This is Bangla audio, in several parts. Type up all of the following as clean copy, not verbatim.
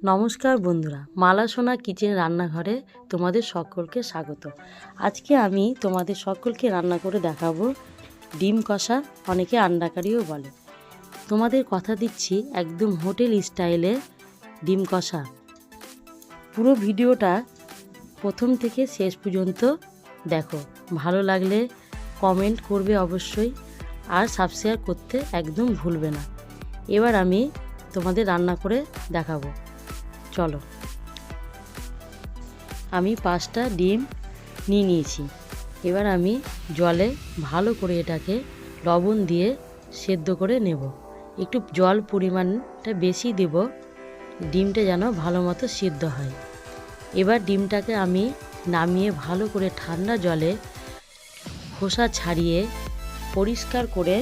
নমস্কার বন্ধুরা, মালা সোনা কিচেন রান্নাঘরে তোমাদের সকলকে স্বাগত। আজকে আমি তোমাদের সকলকে রান্না করে দেখাবো ডিম কষা, অনেকে আন্ডা কারিও বলে। তোমাদের কথা দিচ্ছি একদম হোটেল স্টাইলে ডিম কষা। পুরো ভিডিওটা প্রথম থেকে শেষ পর্যন্ত দেখো, ভালো লাগলে কমেন্ট করবে অবশ্যই, আর সাবস্ক্রাইব করতে একদম ভুলবে না। এবার আমি তোমাদের রান্না করে দেখাবো, চলো। আমি 5টা ডিম নিয়ে নিয়েছি। এবার আমি জলে ভালো করে এটাকে লবণ দিয়ে সেদ্ধ করে নেব। একটু জল পরিমাণটা বেশি দেব, ডিমটা যেন ভালো মতো সিদ্ধ হয়। এবার ডিমটাকে আমি নামিয়ে ভালো করে ঠান্ডা জলে খোসা ছাড়িয়ে পরিষ্কার করে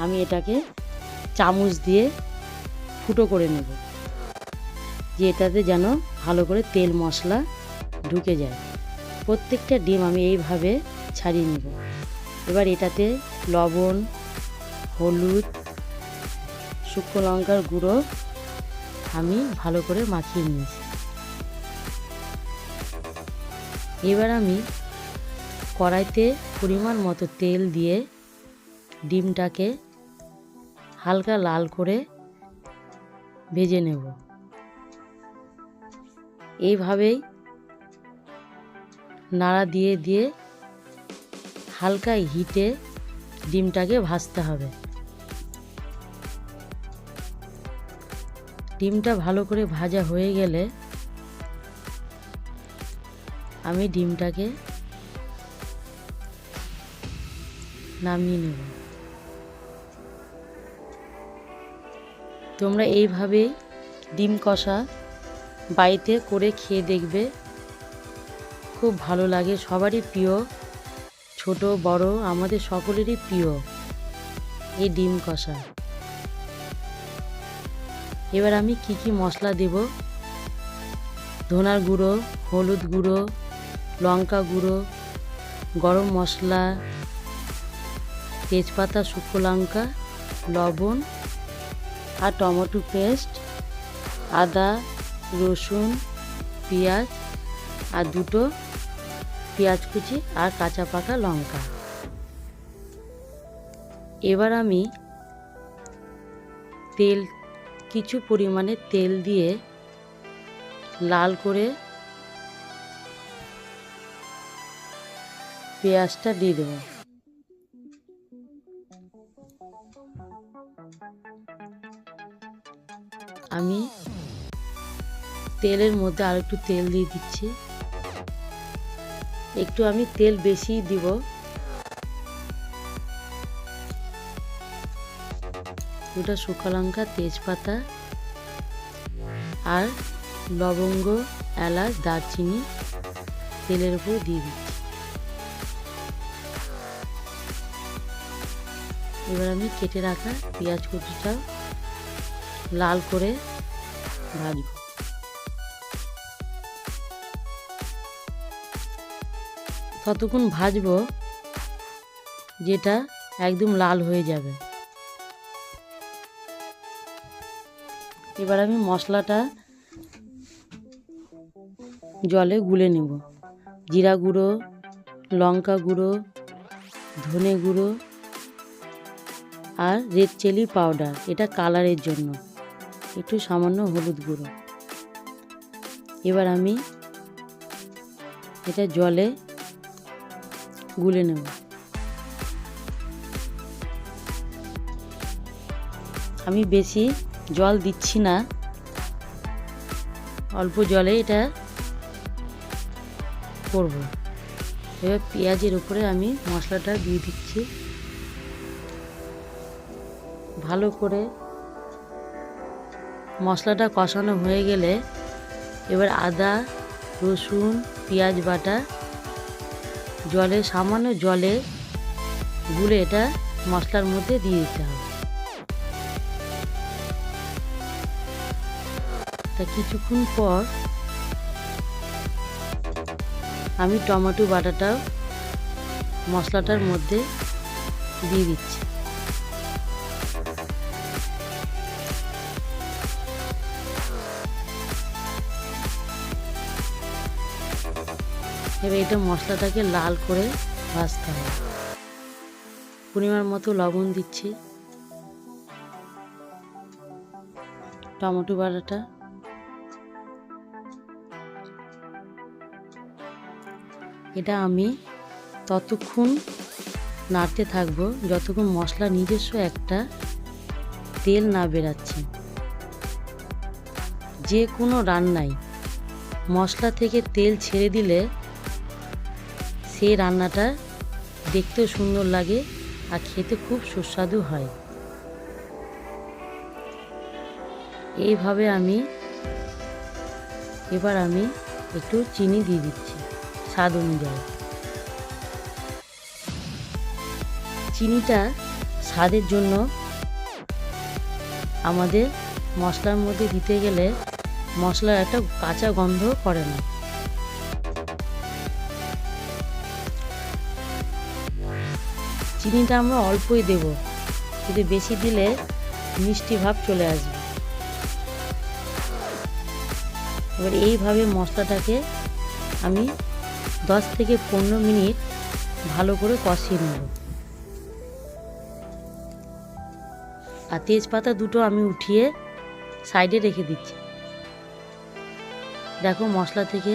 আমি এটাকে চামচ দিয়ে ফুটো করে নেব, যে এটাতে যেন ভালো করে তেল মশলা ঢুকে যায়। প্রত্যেকটা ডিম আমি এইভাবে ছাড়িয়ে নেব। এবার এটাতে লবণ, হলুদ, শুকনো লঙ্কার গুঁড়ো আমি ভালো করে মাখিয়ে নিয়েছি। এবার আমি কড়াইতে পরিমাণ মতো তেল দিয়ে ডিমটাকে হালকা লাল করে ভেজে নেব। এইভাবেই নাড়া দিয়ে দিয়ে হালকা হিটে ডিমটাকে ভাজতে হবে। ডিমটা ভালো করে ভাজা হয়ে গেলে আমি ডিমটাকে নামিয়ে নেব। তোমরা এইভাবেই ডিম কষা বাড়িতে করে খেয়ে দেখবে, খুব ভালো লাগে। সবারই প্রিয়, ছোট বড় আমাদের সকলেরই প্রিয় এই ডিম কষা। এবার আমি কি মশলা দেব: ধনার গুঁড়ো, হলুদ গুঁড়ো, লঙ্কা গুঁড়ো, গরম মশলা, তেজপাতা, শুকনো লঙ্কা, লবণ আর টমেটো পেস্ট, আদা, রসুন, পেঁয়াজ আর 2টো পেঁয়াজ কুচি আর কাঁচা পাকা লঙ্কা। এবার আমি কিছু পরিমাণে তেল দিয়ে লাল করে পেঁয়াজটা দিয়ে দেব। আমি তেলের মধ্যে আর একটু তেল দিয়ে দিচ্ছি। একটু আমি তেল বেশি দিব। দুটো শুকনো লঙ্কা, তেজপাতা আর লবঙ্গ, এলাচ, দারচিনি তেলের উপর দিয়ে দিচ্ছি। এবার আমি কেটে রাখা পেঁয়াজ কুচিটা লাল করে ভাজব। ততক্ষণ ভাজবো যেটা একদম লাল হয়ে যাবে। এবার আমি মশলাটা জলে গুলে নেব। জিরা গুঁড়ো, লঙ্কা গুঁড়ো, ধনে গুঁড়ো আর রেড চিলি পাউডার, এটা কালারের জন্য, একটু সামান্য হলুদ গুঁড়ো। এবার আমি এটা জলে গুলে নেব। আমি বেশি জল দিচ্ছি না, অল্প জলে এটা করব। এবার পেঁয়াজের উপরে আমি মশলাটা দিয়ে দিচ্ছি। ভালো করে মশলাটা কষানো হয়ে গেলে এবার আদা, রসুন, পেঁয়াজ বাটা সামান্য জলে গুলে এটা মশলার মধ্যে দিয়ে দিতে হবে। তা কিছুক্ষণ পর আমি টমেটো বাটাটাও মশলাটার মধ্যে দিয়ে দিচ্ছি। এবার এটা মশলাটাকে লাল করে ভাজতে হবে। পরিমাণ মতো লবণ দিচ্ছি, টমেটো বাটাটা, এটা আমি ততক্ষণ নাড়তে থাকবো যতক্ষণ মশলা নিজস্ব একটা তেল না বেরাচ্ছে। যে কোনো রান্নায় মশলা থেকে তেল ছেড়ে দিলে সেই রান্নাটা দেখতেও সুন্দর লাগে আর খেতে খুব সুস্বাদু হয়। এইভাবে এবার আমি একটু চিনি দিয়ে দিচ্ছি স্বাদ অনুযায়ী। চিনিটা স্বাদের জন্য আমাদের মশলার মধ্যে দিতে গেলে মশলার একটা কাঁচা গন্ধ করে না। চিনিটা আমরা অল্পই দেব, কিন্তু বেশি দিলে মিষ্টি ভাব চলে আসবে। এবার এইভাবে মশলাটাকে আমি 10 থেকে 15 মিনিট ভালো করে কষিয়ে নেব। আর তেজপাতা দুটো আমি উঠিয়ে সাইডে রেখে দিচ্ছি। দেখো মশলা থেকে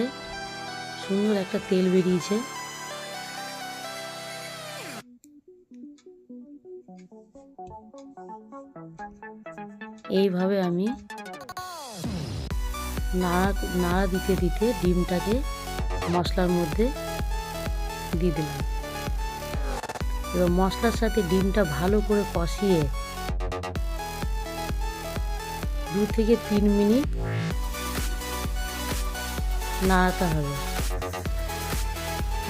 সুন্দর একটা তেল বেরিয়েছে। এইভাবে আমি নাড়া দিতে দিতে ডিমটাকে মশলার মধ্যে দিয়ে দিলাম। এবার মশলার সাথে ডিমটা ভালো করে কষিয়ে 2 থেকে 3 মিনিট নাড়াতে হবে।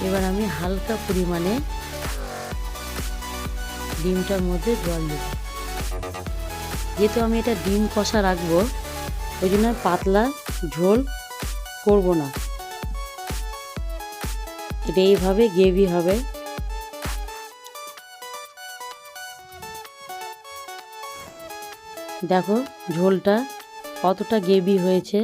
এবার আমি হালকা পরিমাণে ডিমটার মধ্যে জল দেব। যেহেতু আমি এটা ডিম কষা রাখবো, ওই জন্য পাতলা ঝোল করব না, এটা এইভাবে গ্রেভি হবে। দেখো ঝোলটা কতটা গ্রেভি হয়েছে।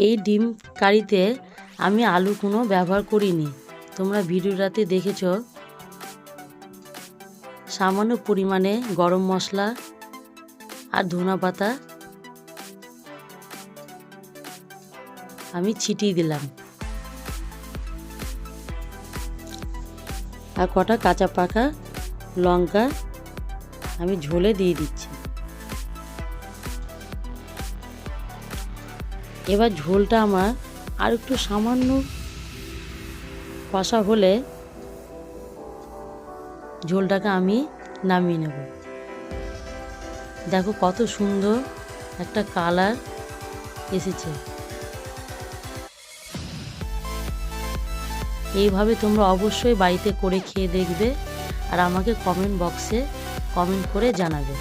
এই ডিম কারিতে আমি আলু কোনো ব্যবহার করিনি, তোমরা ভিডিওটাতে দেখেছ। সামান্য পরিমাণে গরম মশলা আর ধনিয়া পাতা আমি ছিটিয়ে দিলাম, আর কটা কাঁচা পাকা লঙ্কা আমি ঝোলে দিয়ে দিচ্ছি। এবার ঝোলটা আমার আর একটু সামান্য কষা হলে ঝোলটাকে আমি নামিয়ে নেব। দেখো কত সুন্দর একটা কালার এসেছে। এইভাবে তোমরা অবশ্যই বাড়িতে করে খেয়ে দেখবে আর আমাকে কমেন্ট বক্সে কমেন্ট করে জানাবে।